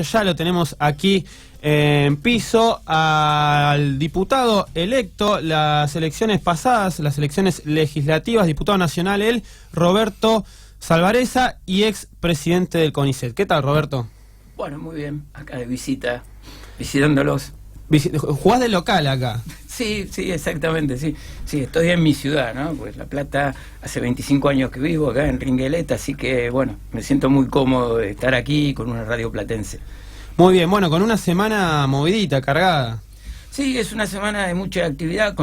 hecho ya lo tenemos aquí en piso, al diputado electo, las elecciones pasadas, las elecciones legislativas, diputado nacional él, Roberto Salvarezza, y ex presidente del CONICET. ¿Qué tal, Roberto? Bueno, muy bien, acá de visita, visitándolos. ¿Jugás de local acá? Sí, exactamente, sí. Sí, estoy en mi ciudad, ¿no? Pues La Plata, hace 25 años que vivo acá en Ringueleta, así que, bueno, me siento muy cómodo de estar aquí con una radio platense. Muy bien, bueno, con una semana movidita, cargada. Sí, es una semana de mucha actividad,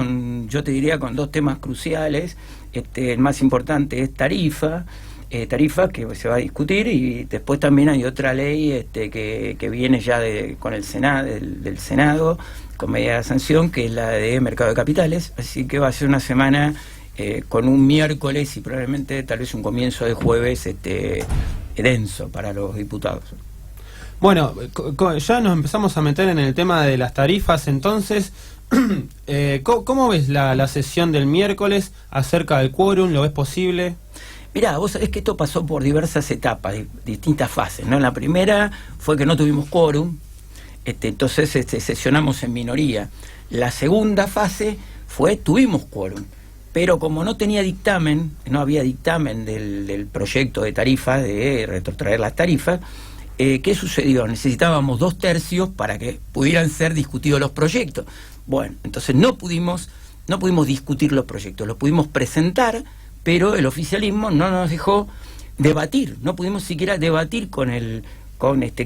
yo te diría, con dos temas cruciales. El más importante es tarifa que se va a discutir, y después también hay otra ley que viene ya con el Senado, del Senado, con medida de sanción, que es la de mercado de capitales, así que va a ser una semana con un miércoles y probablemente tal vez un comienzo de jueves denso para los diputados. Bueno, ya nos empezamos a meter en el tema de las tarifas, entonces, ¿cómo ves la sesión del miércoles acerca del quórum? ¿Lo ves posible? Mirá, vos sabés que esto pasó por diversas etapas, distintas fases, ¿no? La primera fue que no tuvimos quórum, entonces sesionamos en minoría. La segunda fase tuvimos quórum, pero como no había dictamen del proyecto de tarifas, de retrotraer las tarifas, ¿qué sucedió? Necesitábamos 2/3 para que pudieran ser discutidos los proyectos. Bueno, entonces no pudimos discutir los proyectos, los pudimos presentar, pero el oficialismo no nos dejó debatir, no pudimos siquiera debatir con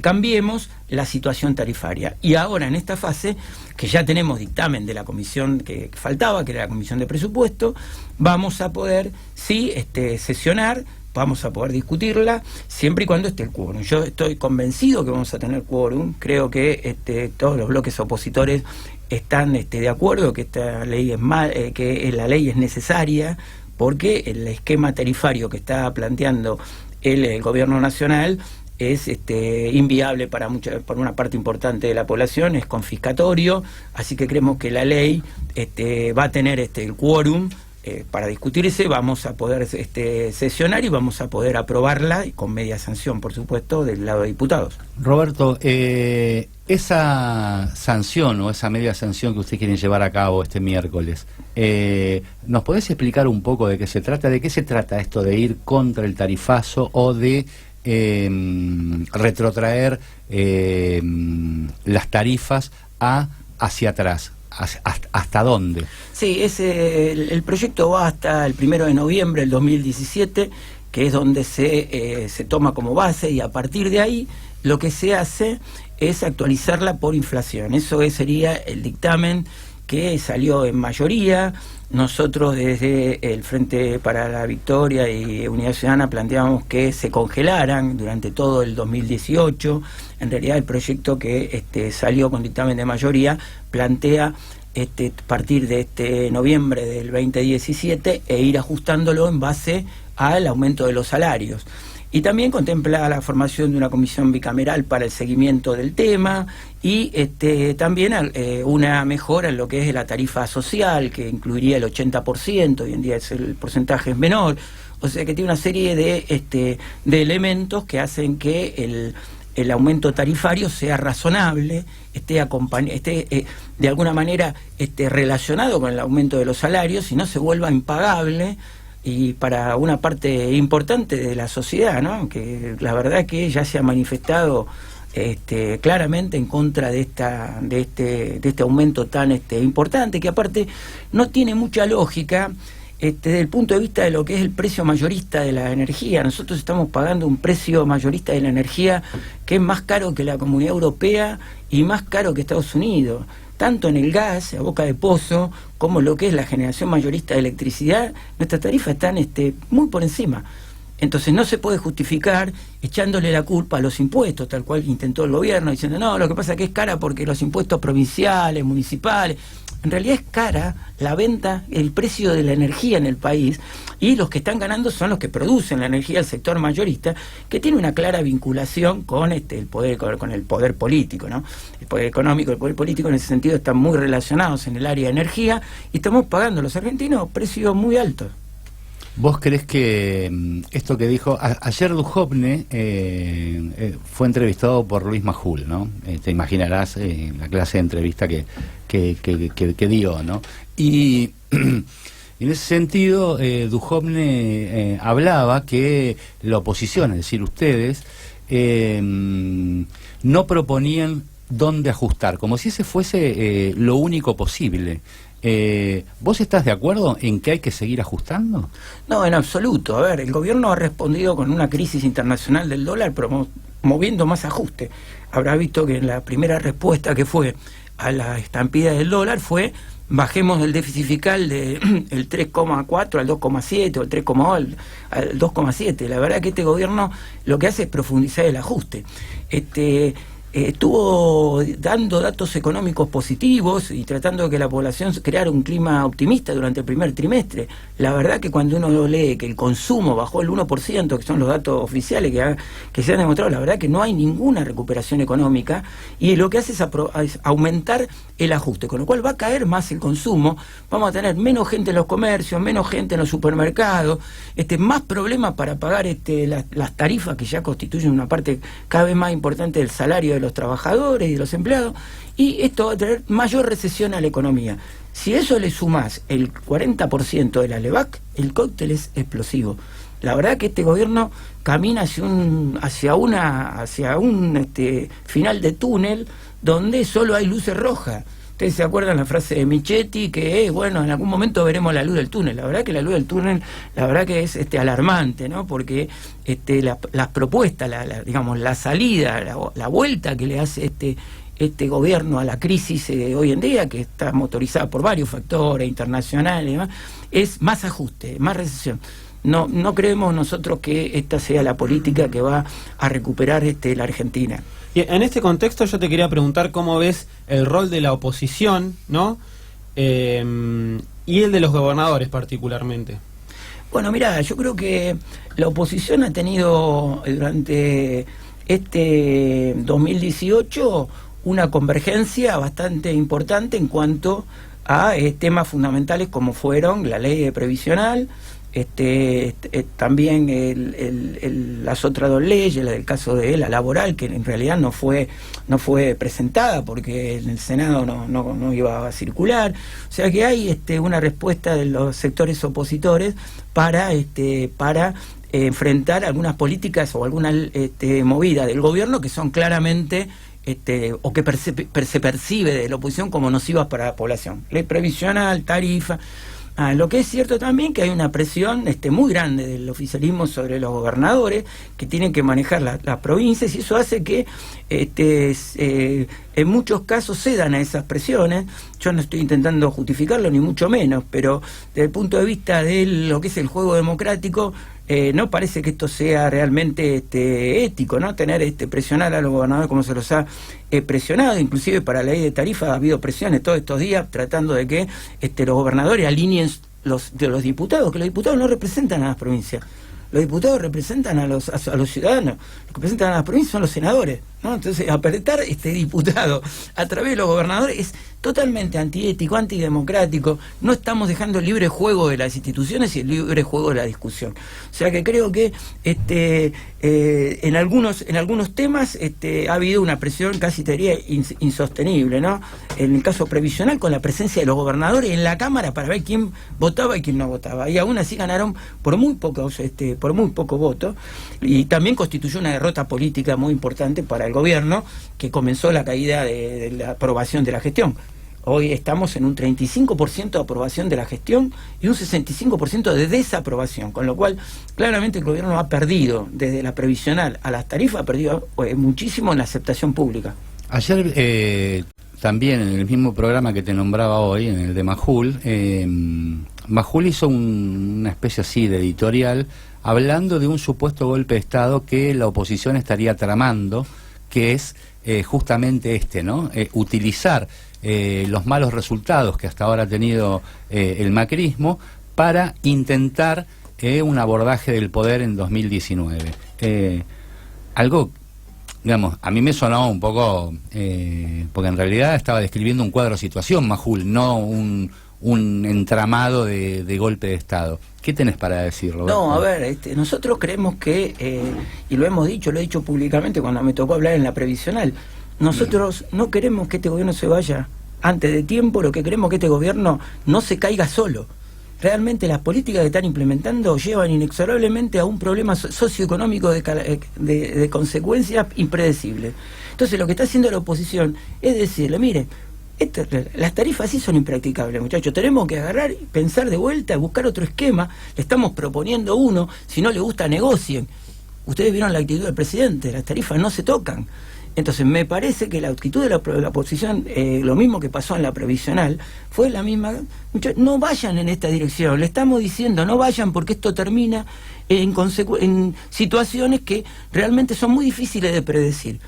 Cambiemos la situación tarifaria. Y ahora, en esta fase, que ya tenemos dictamen de la comisión que faltaba, que era la comisión de presupuesto, vamos a poder, sí, sesionar, vamos a poder discutirla, siempre y cuando esté el quórum. Yo estoy convencido que vamos a tener quórum, creo que todos los bloques opositores están de acuerdo que esta ley que la ley es necesaria, porque el esquema tarifario que está planteando el gobierno nacional es inviable para una parte importante de la población, es confiscatorio, así que creemos que la ley va a tener el quórum para discutirse, vamos a poder sesionar y vamos a poder aprobarla, y con media sanción, por supuesto, del lado de diputados. Roberto, esa sanción o esa media sanción que ustedes quieren llevar a cabo este miércoles, ¿nos podés explicar un poco de qué se trata? ¿De qué se trata esto de ir contra el tarifazo o de retrotraer las tarifas hacia atrás? ¿Hasta dónde? Sí, el proyecto va hasta el 1 de noviembre del 2017, que es donde se toma como base, y a partir de ahí lo que se hace es actualizarla por inflación. Eso sería el dictamen que salió en mayoría. Nosotros desde el Frente para la Victoria y Unidad Ciudadana planteamos que se congelaran durante todo el 2018. En realidad el proyecto que salió con dictamen de mayoría plantea partir de noviembre del 2017 e ir ajustándolo en base al aumento de los salarios. Y también contempla la formación de una comisión bicameral para el seguimiento del tema, y también una mejora en lo que es la tarifa social, que incluiría el 80%, hoy en día el porcentaje es menor, o sea que tiene una serie de elementos que hacen que el aumento tarifario sea razonable, esté de alguna manera relacionado con el aumento de los salarios y no se vuelva impagable, y para una parte importante de la sociedad, ¿no? Que la verdad que ya se ha manifestado claramente en contra de este aumento tan importante, que aparte no tiene mucha lógica desde el punto de vista de lo que es el precio mayorista de la energía. Nosotros estamos pagando un precio mayorista de la energía que es más caro que la Comunidad Europea y más caro que Estados Unidos, tanto en el gas, a boca de pozo, como lo que es la generación mayorista de electricidad. Nuestras tarifas están muy por encima. Entonces no se puede justificar echándole la culpa a los impuestos, tal cual intentó el gobierno, diciendo, no, lo que pasa es que es cara porque los impuestos provinciales, municipales. En realidad es cara la venta, el precio de la energía en el país, y los que están ganando son los que producen la energía, el sector mayorista, que tiene una clara vinculación con el poder político, ¿no? El poder económico y el poder político en ese sentido están muy relacionados en el área de energía, y estamos pagando los argentinos precios muy altos. ¿Vos crees que esto que dijo, ayer Duhovne fue entrevistado por Luis Majul, ¿no? Te imaginarás la clase de entrevista que dio, ¿no? Y en ese sentido, Duhovne hablaba que la oposición, es decir, ustedes, no proponían dónde ajustar, como si ese fuese lo único posible. ¿Vos estás de acuerdo en que hay que seguir ajustando? No, en absoluto. A ver, el gobierno ha respondido con una crisis internacional del dólar, moviendo más ajuste. Habrá visto que en la primera respuesta que fue a la estampida del dólar fue: bajemos el déficit fiscal del 3,4 al 2,7 o el 3,8 al 2,7. La verdad que este gobierno lo que hace es profundizar el ajuste. Estuvo dando datos económicos positivos y tratando de que la población creara un clima optimista durante el primer trimestre. La verdad que cuando uno lo lee que el consumo bajó el 1%, que son los datos oficiales que se han demostrado, la verdad que no hay ninguna recuperación económica, y lo que hace es aumentar el ajuste, con lo cual va a caer más el consumo, vamos a tener menos gente en los comercios, menos gente en los supermercados, más problemas para pagar las tarifas, que ya constituyen una parte cada vez más importante del salario de los trabajadores y de los empleados, y esto va a traer mayor recesión a la economía. Si eso le sumás el 40% de la LEVAC, el cóctel es explosivo. La verdad que este gobierno camina hacia un final de túnel donde solo hay luces rojas. Ustedes se acuerdan la frase de Michetti, que bueno, en algún momento veremos la luz del túnel. La verdad que la luz del túnel, la verdad que es alarmante, ¿no? Porque las propuestas, digamos, la salida, la vuelta que le hace este gobierno a la crisis hoy en día, que está motorizada por varios factores internacionales y demás, es más ajuste, más recesión. No creemos nosotros que esta sea la política que va a recuperar la Argentina. Y en este contexto yo te quería preguntar cómo ves el rol de la oposición, ¿no? Y el de los gobernadores particularmente. Bueno, mirá, yo creo que la oposición ha tenido durante 2018 una convergencia bastante importante en cuanto a temas fundamentales como fueron la ley previsional, también las otras dos leyes, la del caso de la laboral, que en realidad no fue presentada porque en el Senado no iba a circular. O sea que hay una respuesta de los sectores opositores para enfrentar algunas políticas o algunas movidas del gobierno que son claramente o que se percibe de la oposición como nocivas para la población. Ley previsional, tarifa. Lo que es cierto también que hay una presión muy grande del oficialismo sobre los gobernadores que tienen que manejar las provincias, y eso hace que en muchos casos cedan a esas presiones. Yo no estoy intentando justificarlo ni mucho menos, pero desde el punto de vista de lo que es el juego democrático, no parece que esto sea realmente ético, ¿no? Presionar a los gobernadores como se los ha presionado. Inclusive para la ley de tarifa ha habido presiones todos estos días tratando de que los gobernadores alineen los diputados, que los diputados no representan a las provincias. Los diputados representan a los ciudadanos, los que representan a las provincias son los senadores, ¿no? Entonces, apretar diputado a través de los gobernadores es totalmente antiético, antidemocrático. No estamos dejando el libre juego de las instituciones y el libre juego de la discusión. O sea que creo que en algunos temas ha habido una presión casi te diría insostenible, ¿no? En el caso previsional, con la presencia de los gobernadores en la Cámara para ver quién votaba y quién no votaba. Y aún así ganaron por muy poco voto, y también constituyó una derrota política muy importante para el gobierno, que comenzó la caída de la aprobación de la gestión. Hoy estamos en un 35% de aprobación de la gestión y un 65% de desaprobación, con lo cual claramente el gobierno ha perdido, desde la previsional a las tarifas, ha perdido muchísimo en la aceptación pública. Ayer también en el mismo programa que te nombraba hoy, en el de Majul, Majul hizo una especie así de editorial hablando de un supuesto golpe de Estado que la oposición estaría tramando, que es justamente ¿no? Utilizar los malos resultados que hasta ahora ha tenido el macrismo para intentar un abordaje del poder en 2019. Algo, digamos, a mí me sonaba un poco, porque en realidad estaba describiendo un cuadro de situación, Majul, no un entramado de golpe de Estado. ¿Qué tenés para decir, Roberto? No, a ver, nosotros creemos que, y lo hemos dicho, lo he dicho públicamente cuando me tocó hablar en la previsional, nosotros no queremos que este gobierno se vaya antes de tiempo, lo que queremos es que este gobierno no se caiga solo. Realmente las políticas que están implementando llevan inexorablemente a un problema socioeconómico de consecuencias impredecibles. Entonces lo que está haciendo la oposición es decirle, mire, las tarifas sí son impracticables, muchachos, tenemos que agarrar, pensar de vuelta, buscar otro esquema, le estamos proponiendo uno, si no le gusta negocien. Ustedes vieron la actitud del presidente, las tarifas no se tocan. Entonces me parece que la actitud de la oposición, lo mismo que pasó en la previsional, fue la misma. No vayan en esta dirección, le estamos diciendo no vayan porque esto termina en situaciones que realmente son muy difíciles de predecir.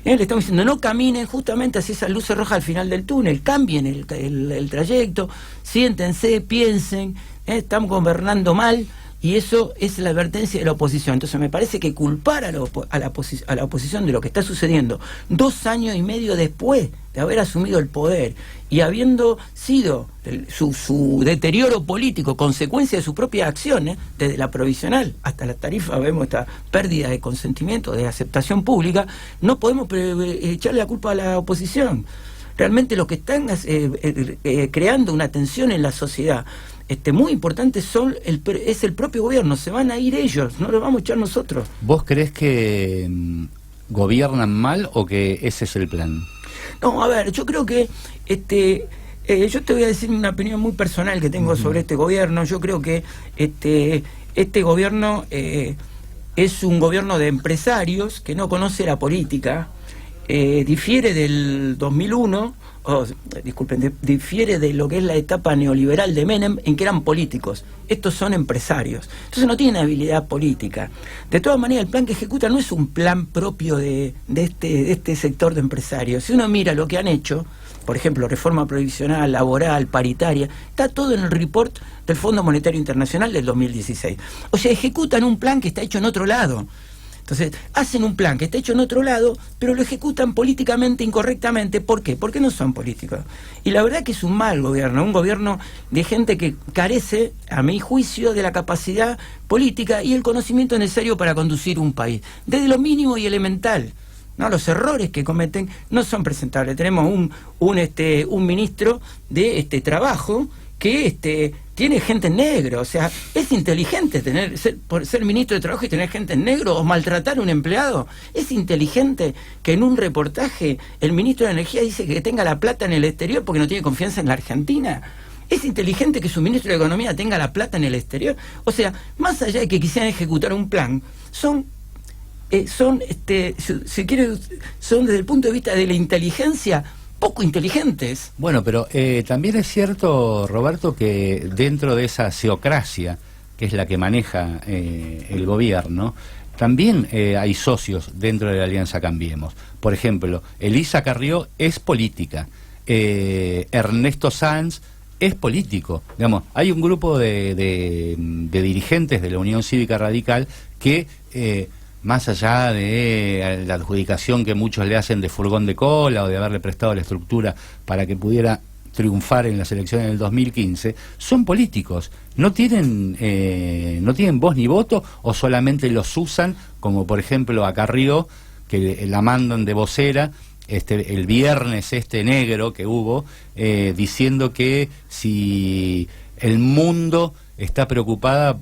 Le estamos diciendo no caminen justamente hacia esas luces rojas al final del túnel, cambien el trayecto, siéntense, piensen, estamos gobernando mal. Y eso es la advertencia de la oposición. Entonces me parece que culpar a la oposición de lo que está sucediendo 2 años y medio después de haber asumido el poder y habiendo sido su deterioro político consecuencia de sus propias acciones, desde la provisional hasta la tarifa, vemos esta pérdida de consentimiento, de aceptación pública, no podemos echarle la culpa a la oposición. Realmente lo que están creando una tensión en la sociedad muy importante es el propio gobierno. Se van a ir ellos, no lo vamos a echar nosotros. ¿Vos creés que gobiernan mal o que ese es el plan? No, a ver, yo creo que yo te voy a decir una opinión muy personal que tengo sobre este gobierno. Yo creo que este gobierno es un gobierno de empresarios que no conoce la política. Difiere del 2001, difiere de lo que es la etapa neoliberal de Menem, en que eran políticos. Estos son empresarios, entonces no tienen habilidad política. De todas maneras, el plan que ejecuta no es un plan propio de este sector de empresarios. Si uno mira lo que han hecho, por ejemplo, reforma previsional, laboral, paritaria, está todo en el report del Fondo Monetario Internacional del 2016. O sea, ejecutan un plan que está hecho en otro lado. Entonces, hacen un plan que está hecho en otro lado, pero lo ejecutan políticamente incorrectamente. ¿Por qué? Porque no son políticos. Y la verdad que es un mal gobierno, un gobierno de gente que carece, a mi juicio, de la capacidad política y el conocimiento necesario para conducir un país, desde lo mínimo y elemental. No, los errores que cometen no son presentables. Tenemos un ministro de Trabajo que tiene gente en negro. O sea, es inteligente ser ministro de Trabajo y tener gente en negro o maltratar a un empleado. Es inteligente que en un reportaje el ministro de Energía dice que tenga la plata en el exterior porque no tiene confianza en la Argentina. Es inteligente que su ministro de Economía tenga la plata en el exterior. O sea, más allá de que quisieran ejecutar un plan, son si quiere, son desde el punto de vista de la inteligencia poco inteligentes. Bueno, pero también es cierto, Roberto, que dentro de esa seocracia, que es la que maneja el gobierno, también hay socios dentro de la Alianza Cambiemos. Por ejemplo, Elisa Carrió es política, Ernesto Sanz es político. Digamos, hay un grupo de dirigentes de la Unión Cívica Radical que más allá de la adjudicación que muchos le hacen de furgón de cola o de haberle prestado la estructura para que pudiera triunfar en las elecciones del 2015, son políticos, no tienen voz ni voto, o solamente los usan, como por ejemplo a Carrió, que la mandan de vocera el viernes negro que hubo, diciendo que si el mundo está preocupado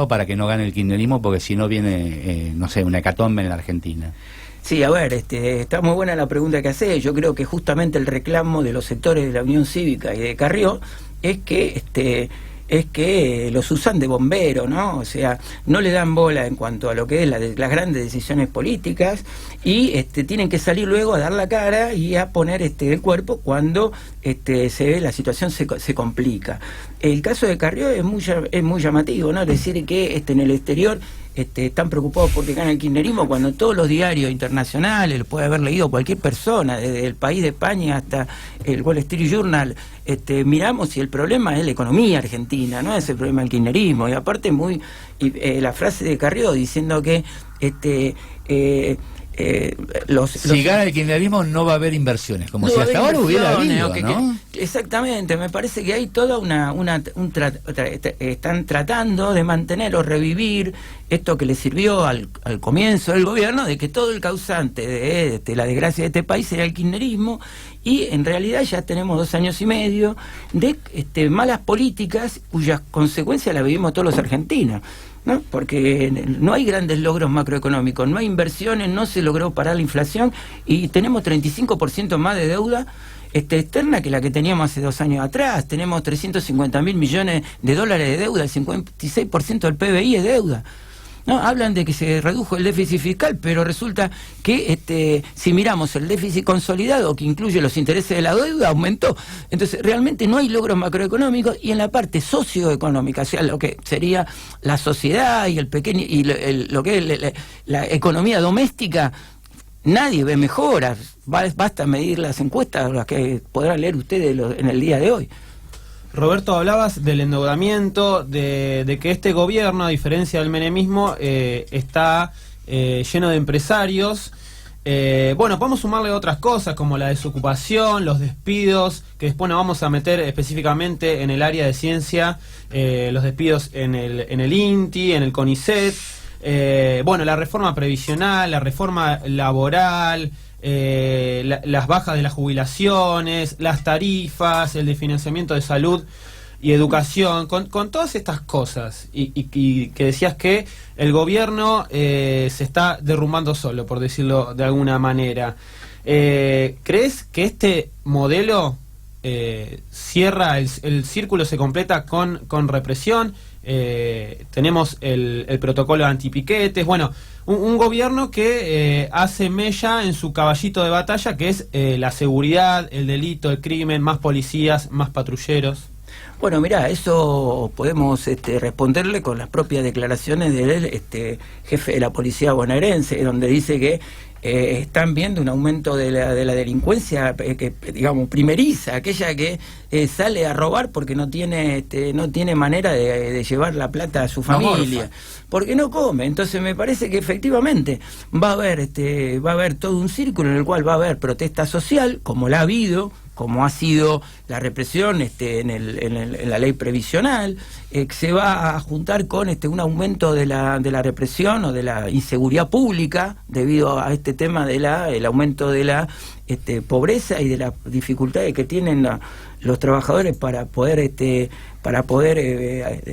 para que no gane el kirchnerismo, porque si no viene, una hecatombe en la Argentina. Sí, a ver, está muy buena la pregunta que hace. Yo creo que justamente el reclamo de los sectores de la Unión Cívica y de Carrió es que los usan de bombero, ¿no? O sea, no le dan bola en cuanto a lo que es las grandes decisiones políticas y tienen que salir luego a dar la cara y a poner el cuerpo cuando la situación se complica. El caso de Carrió es muy llamativo, ¿no? Es decir, que en el exterior están preocupados porque gana el kirchnerismo, cuando todos los diarios internacionales, lo puede haber leído cualquier persona, desde El País de España hasta el Wall Street Journal, miramos y el problema es la economía argentina, no es el problema del kirchnerismo. Y aparte la frase de Carrió diciendo que si gana el kirchnerismo no va a haber inversiones, como si hasta ahora hubiera habido, ¿no? Exactamente, me parece que hay toda están tratando de mantener o revivir esto que le sirvió al comienzo del gobierno, de que todo el causante de la desgracia de este país era el kirchnerismo, y en realidad ya tenemos 2 años y medio de malas políticas cuyas consecuencias las vivimos todos los argentinos, ¿no? Porque no hay grandes logros macroeconómicos, no hay inversiones, no se logró parar la inflación y tenemos 35% más de deuda externa que la que teníamos hace 2 años atrás. Tenemos 350.000 millones de dólares de deuda, el 56% del PBI es deuda. No, hablan de que se redujo el déficit fiscal, pero resulta que si miramos el déficit consolidado, que incluye los intereses de la deuda, aumentó. Entonces, realmente no hay logros macroeconómicos, y en la parte socioeconómica, o sea, lo que sería la sociedad y el pequeño y lo que es la economía doméstica, nadie ve mejoras. Basta medir las encuestas, las que podrán leer ustedes en el día de hoy. Roberto, hablabas del endeudamiento, de que este gobierno, a diferencia del menemismo, está lleno de empresarios. Bueno, podemos sumarle otras cosas como la desocupación, los despidos, que después nos vamos a meter específicamente en el área de ciencia, los despidos en el INTI, en el CONICET, bueno, la reforma previsional, la reforma laboral, las bajas de las jubilaciones, las tarifas, el de financiamiento de salud y educación, con todas estas cosas, y que decías que el gobierno se está derrumbando solo, por decirlo de alguna manera. ¿Crees que este modelo cierra, el círculo se completa con represión? Tenemos el protocolo de antipiquetes, bueno, un gobierno que hace mella en su caballito de batalla, que es la seguridad, el delito, el crimen, más policías, más patrulleros. Bueno, mirá, eso podemos responderle con las propias declaraciones del jefe de la policía bonaerense, donde dice que están viendo un aumento de la delincuencia, que digamos primeriza, aquella que sale a robar porque no tiene manera de llevar la plata a su familia, porque no come. Entonces me parece que efectivamente va a haber todo un círculo en el cual va a haber protesta social, como la ha habido, como ha sido la represión en la ley previsional, que se va a juntar con un aumento de la represión o de la inseguridad pública debido a este tema el aumento de la pobreza y de las dificultades que tienen los trabajadores para poder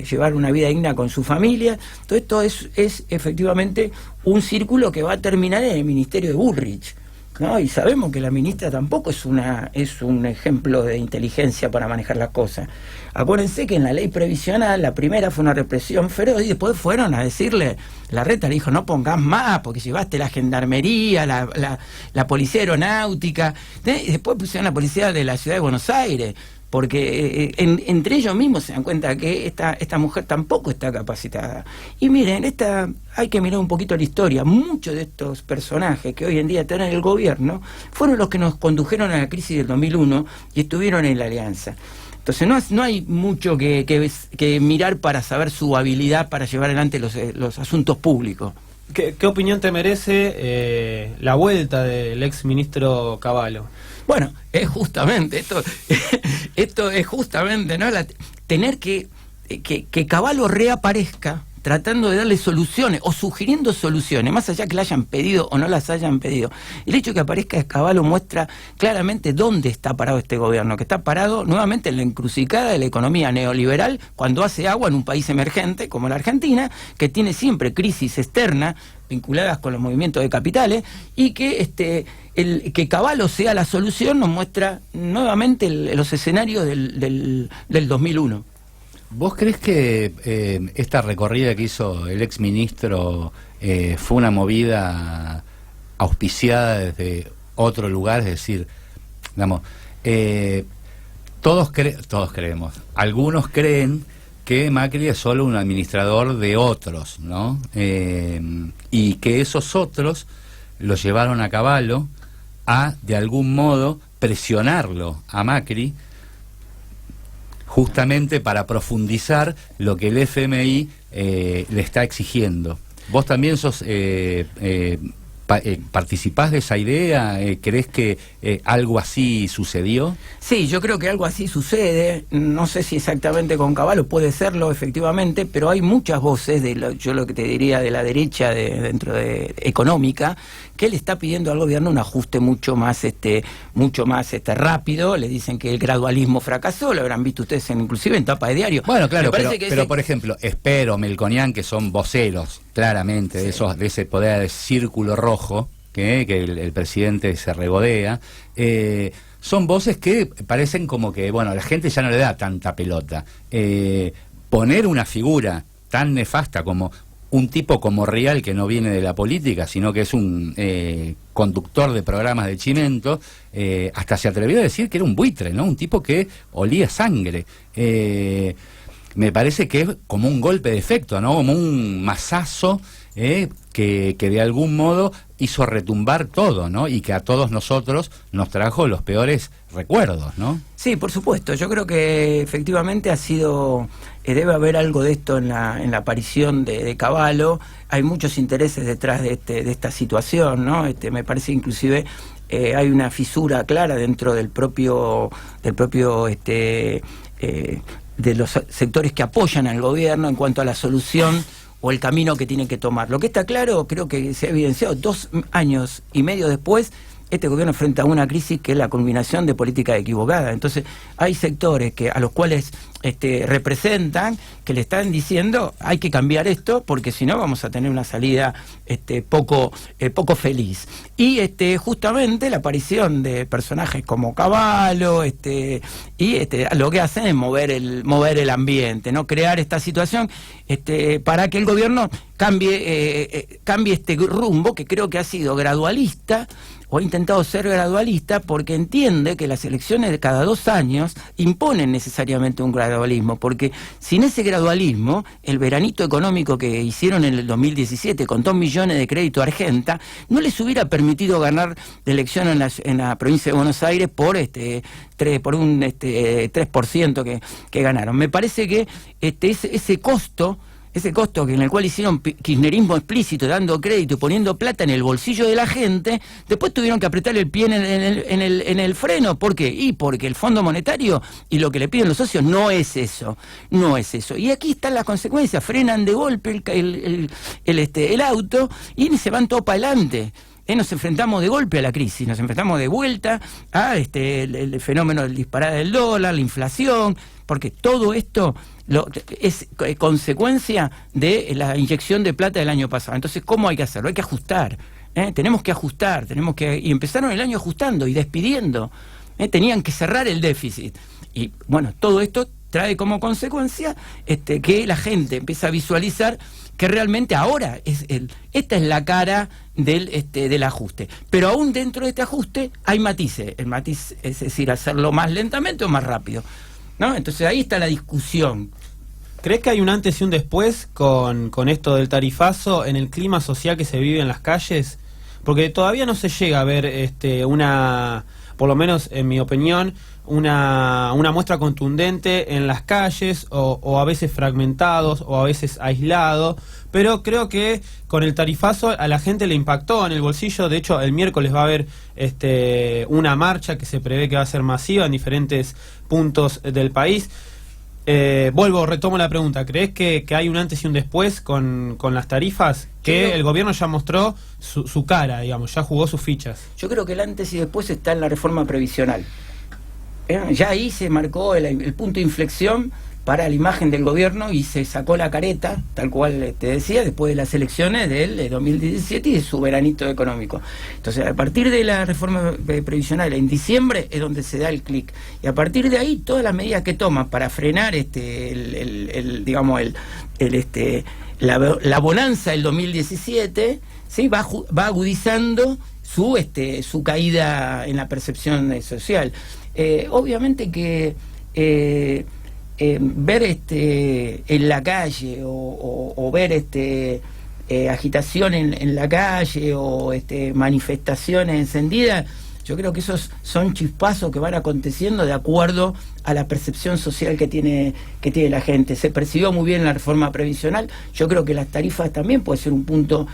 llevar una vida digna con su familia. Todo esto es efectivamente un círculo que va a terminar en el ministerio de Bullrich, ¿no? Y sabemos que la ministra tampoco es un ejemplo de inteligencia para manejar las cosas. Acuérdense que en la ley previsional la primera fue una represión feroz, y después fueron a decirle, Larreta le dijo, no pongas más porque llevaste la gendarmería, la policía aeronáutica, y después pusieron la policía de la ciudad de Buenos Aires, porque entre ellos mismos se dan cuenta que esta mujer tampoco está capacitada. Y miren, hay que mirar un poquito la historia. Muchos de estos personajes que hoy en día están en el gobierno fueron los que nos condujeron a la crisis del 2001 y estuvieron en la alianza. Entonces no hay mucho que mirar para saber su habilidad para llevar adelante los asuntos públicos. ¿Qué opinión te merece la vuelta del ex ministro Cavallo? Bueno, es justamente esto es justamente, ¿no? Tener que Cavallo reaparezca tratando de darle soluciones o sugiriendo soluciones, más allá que la hayan pedido o no las hayan pedido. El hecho de que aparezca Cavallo muestra claramente dónde está parado este gobierno, que está parado nuevamente en la encrucijada de la economía neoliberal, cuando hace agua en un país emergente como la Argentina, que tiene siempre crisis externa vinculadas con los movimientos de capitales, y que que Cavallo sea la solución nos muestra nuevamente los escenarios del 2001. ¿Vos crees que esta recorrida que hizo el exministro fue una movida auspiciada desde otro lugar? Es decir, digamos, todos creemos, algunos creen que Macri es solo un administrador de otros, ¿no? Y que esos otros lo llevaron a Cavallo a, de algún modo, presionarlo a Macri, justamente para profundizar lo que el FMI le está exigiendo. Vos también sos ¿Participás de esa idea? ¿Crees que algo así sucedió? Sí, yo creo que algo así sucede. No sé si exactamente con Cavallo, puede serlo efectivamente, pero hay muchas voces, yo lo que te diría de la derecha dentro de económica, que le está pidiendo al gobierno un ajuste mucho más rápido. Le dicen que el gradualismo fracasó, lo habrán visto ustedes inclusive en tapa de diario. Bueno, claro, pero por ejemplo, Espero, Melconian, que son voceros claramente de ese poder de círculo rojo que el presidente se regodea, son voces que parecen como que, bueno, la gente ya no le da tanta pelota. Poner una figura tan nefasta como un tipo como Rial, que no viene de la política, sino que es un conductor de programas de Chimento, hasta se atrevió a decir que era un buitre, ¿no? Un tipo que olía sangre. Me parece que es como un golpe de efecto, ¿no? Como un mazazo que de algún modo hizo retumbar todo, ¿no? Y que a todos nosotros nos trajo los peores recuerdos, ¿no? Sí, por supuesto. Yo creo que efectivamente ha sido... debe haber algo de esto en la aparición de Cavallo. Hay muchos intereses detrás de esta situación, ¿no? Me parece inclusive hay una fisura clara dentro del propio de los sectores que apoyan al gobierno en cuanto a la solución o el camino que tiene que tomar. Lo que está claro, creo que se ha evidenciado 2 años y medio después, este gobierno enfrenta a una crisis que es la culminación de política equivocada. Entonces hay sectores a los cuales representan, que le están diciendo hay que cambiar esto porque si no vamos a tener una salida poco feliz. Y justamente la aparición de personajes como Cavallo lo que hacen es mover el ambiente, ¿no? Crear esta situación para que el gobierno cambie este rumbo que creo que ha sido gradualista, o ha intentado ser gradualista, porque entiende que las elecciones de cada 2 años imponen necesariamente un gradualismo, porque sin ese gradualismo, el veranito económico que hicieron en el 2017 con 2 millones de crédito a Argenta, no les hubiera permitido ganar la elección en la provincia de Buenos Aires por un 3% que ganaron. Me parece que ese costo en el cual hicieron kirchnerismo explícito, dando crédito y poniendo plata en el bolsillo de la gente, después tuvieron que apretar el pie en el freno. ¿Por qué? Y porque el Fondo Monetario y lo que le piden los socios no es eso. Y aquí están las consecuencias, frenan de golpe el auto y se van todo para adelante. Nos enfrentamos de golpe a la crisis, nos enfrentamos de vuelta a el fenómeno del disparada del dólar, la inflación, porque todo esto es consecuencia de la inyección de plata del año pasado. Entonces, ¿cómo hay que hacerlo? Hay que ajustar. Tenemos que ajustar, y empezaron el año ajustando y despidiendo. Tenían que cerrar el déficit. Y bueno, todo esto trae como consecuencia que la gente empieza a visualizar que realmente ahora esta es la cara del ajuste. Pero aún dentro de este ajuste hay matices. El matiz es decir, hacerlo más lentamente o más rápido, ¿no? Entonces ahí está la discusión. ¿Crees que hay un antes y un después con esto del tarifazo en el clima social que se vive en las calles? Porque todavía no se llega a ver por lo menos en mi opinión, una muestra contundente en las calles, o a veces fragmentados, o a veces aislados, pero creo que con el tarifazo a la gente le impactó en el bolsillo. De hecho, el miércoles va a haber una marcha que se prevé que va a ser masiva en diferentes puntos del país. Retomo la pregunta. ¿Crees que hay un antes y un después con las tarifas? Que el gobierno ya mostró su cara, digamos, ya jugó sus fichas. Yo creo que el antes y después está en la reforma previsional. Ya ahí se marcó el punto de inflexión para la imagen del gobierno y se sacó la careta, tal cual te decía, después de las elecciones del 2017 y de su veranito económico. Entonces, a partir de la reforma previsional en diciembre es donde se da el clic. Y a partir de ahí, todas las medidas que toman para frenar la bonanza del 2017, ¿sí? va agudizando su caída en la percepción social. Obviamente que ver en la calle o ver agitación en la calle o manifestaciones encendidas Yo creo que esos son chispazos que van aconteciendo de acuerdo a la percepción social que tiene la gente. Se percibió muy bien la reforma previsional. Yo creo que las tarifas también puede ser un punto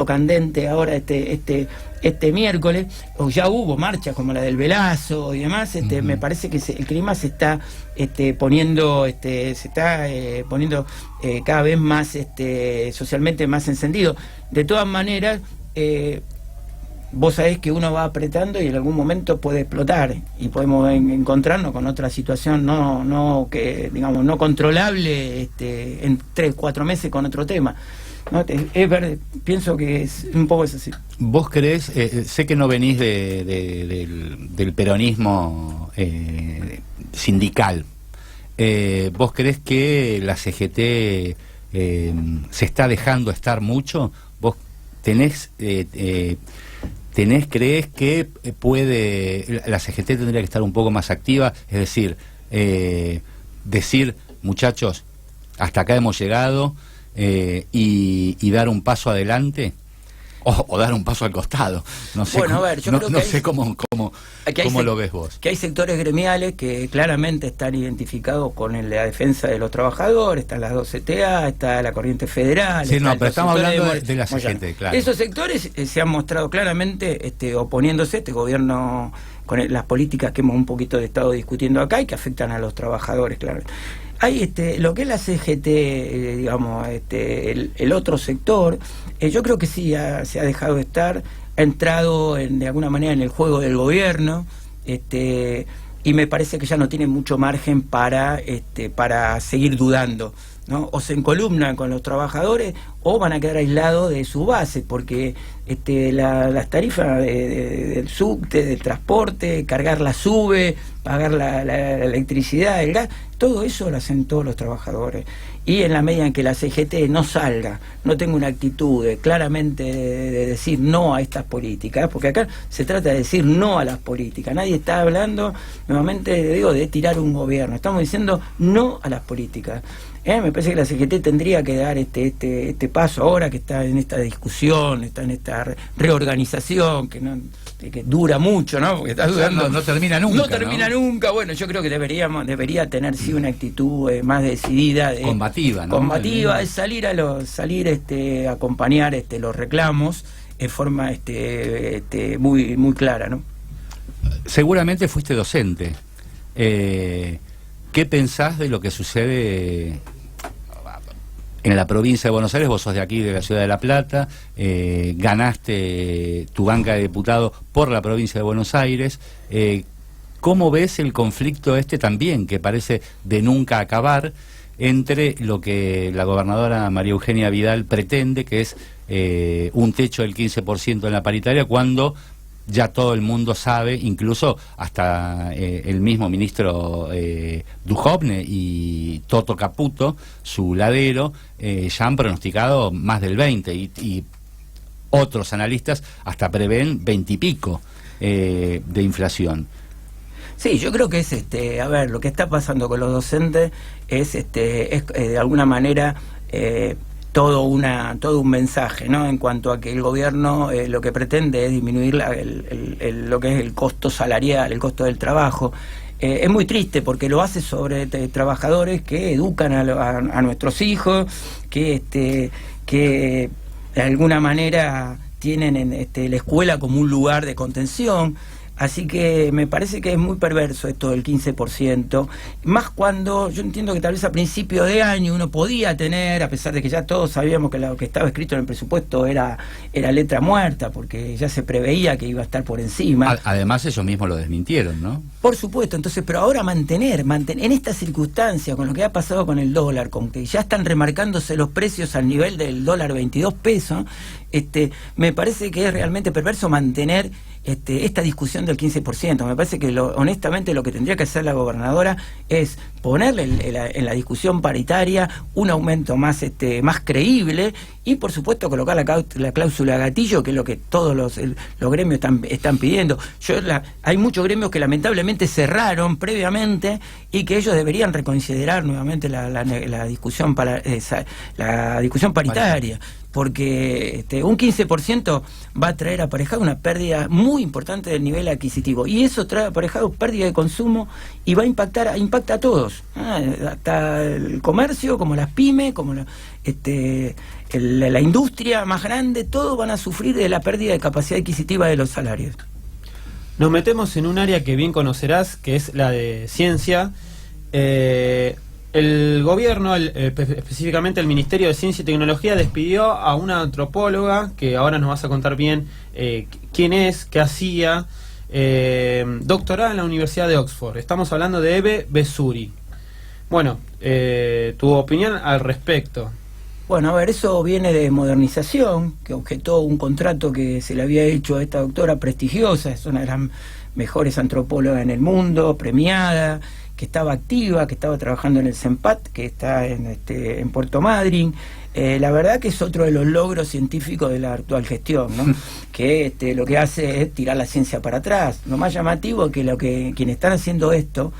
candente ahora este miércoles. O ya hubo marchas como la del Velazo y demás. Me parece que el clima se está poniendo cada vez más socialmente más encendido. De todas maneras, vos sabés que uno va apretando y en algún momento puede explotar y podemos encontrarnos con otra situación no controlable en 3-4 meses con otro tema, ¿no? Pienso que es un poco así. ¿Vos creés, sé que no venís del peronismo sindical, ¿vos creés que la CGT se está dejando estar mucho? ¿Vos creés que la CGT tendría que estar un poco más activa? Es decir, muchachos, hasta acá hemos llegado, y dar un paso adelante o dar un paso al costado. No sé, bueno, a ver, yo creo que sé cómo lo ves vos. Que hay sectores gremiales que claramente están identificados con la defensa de los trabajadores, están las 2 CTA, está la Corriente Federal. Sí, no, pero estamos hablando de la CGT, claro. Esos sectores se han mostrado claramente oponiéndose a este gobierno con las políticas que hemos un poquito estado discutiendo acá y que afectan a los trabajadores, claro. Hay lo que es la CGT, el otro sector, yo creo que sí se ha dejado de estar, ha entrado de alguna manera en el juego del gobierno, y me parece que ya no tiene mucho margen para seguir dudando, ¿no? O se encolumnan con los trabajadores o van a quedar aislados de su base, porque las tarifas del subte, del transporte, cargar la SUBE, pagar la electricidad, el gas, todo eso lo hacen todos los trabajadores. Y en la medida en que la CGT no salga, no tenga una actitud claramente de decir no a estas políticas, porque acá se trata de decir no a las políticas, nadie está hablando, nuevamente de tirar un gobierno, estamos diciendo no a las políticas. Me parece que la CGT tendría que dar este paso ahora que está en esta discusión, está en esta reorganización que dura mucho, ¿no? Porque está dudando, no termina nunca. No termina nunca. Bueno, yo creo que debería tener sí una actitud más decidida, combativa, ¿no? Combativa, es salir a acompañar los reclamos en forma muy muy clara, ¿no? Seguramente fuiste docente. ¿Qué pensás de lo que sucede en la provincia de Buenos Aires? Vos sos de aquí, de la ciudad de La Plata, ganaste tu banca de diputado por la provincia de Buenos Aires. ¿Cómo ves el conflicto también, que parece de nunca acabar, entre lo que la gobernadora María Eugenia Vidal pretende, que es un techo del 15% en la paritaria, cuando ya todo el mundo sabe, incluso hasta el mismo ministro Duhovne y Toto Caputo, su ladero, ya han pronosticado más del 20%, y otros analistas hasta prevén 20 y pico de inflación? Sí, yo creo que es lo que está pasando con los docentes es de alguna manera todo un mensaje, ¿no? En cuanto a que el gobierno lo que pretende es disminuir lo que es el costo salarial, el costo del trabajo. Es muy triste porque lo hace sobre trabajadores que educan a nuestros hijos, que de alguna manera tienen la escuela como un lugar de contención. Así que me parece que es muy perverso esto del 15%, más cuando yo entiendo que tal vez a principio de año uno podía tener, a pesar de que ya todos sabíamos que lo que estaba escrito en el presupuesto era letra muerta, porque ya se preveía que iba a estar por encima. Además ellos mismos lo desmintieron, ¿no? Por supuesto, entonces, pero ahora mantener en esta circunstancia, con lo que ha pasado con el dólar, con que ya están remarcándose los precios al nivel del dólar 22 pesos, me parece que es realmente perverso mantener esta discusión del 15%. Me parece que honestamente lo que tendría que hacer la gobernadora es ponerle en la discusión paritaria un aumento más creíble y por supuesto colocar la cláusula gatillo, que es lo que todos los gremios están pidiendo. Hay muchos gremios que lamentablemente cerraron previamente y que ellos deberían reconsiderar nuevamente la discusión paritaria. porque un 15% va a traer aparejado una pérdida muy importante del nivel adquisitivo, y eso trae aparejado pérdida de consumo y va a impacta a todos, hasta el comercio, como las pymes, como la industria más grande, todos van a sufrir de la pérdida de capacidad adquisitiva de los salarios. Nos metemos en un área que bien conocerás, que es la de ciencia. El gobierno, específicamente el Ministerio de Ciencia y Tecnología, despidió a una antropóloga, que ahora nos vas a contar bien quién es, qué hacía, doctorada en la Universidad de Oxford. Estamos hablando de Eve Vessuri. Bueno, tu opinión al respecto. Bueno, a ver, eso viene de modernización, que objetó un contrato que se le había hecho a esta doctora prestigiosa, es una de las mejores antropólogas en el mundo, premiada, que estaba activa, que estaba trabajando en el CENPAT, que está en Puerto Madryn. La verdad que es otro de los logros científicos de la actual gestión, ¿no? Que lo que hace es tirar la ciencia para atrás. Lo más llamativo es que quienes están haciendo estos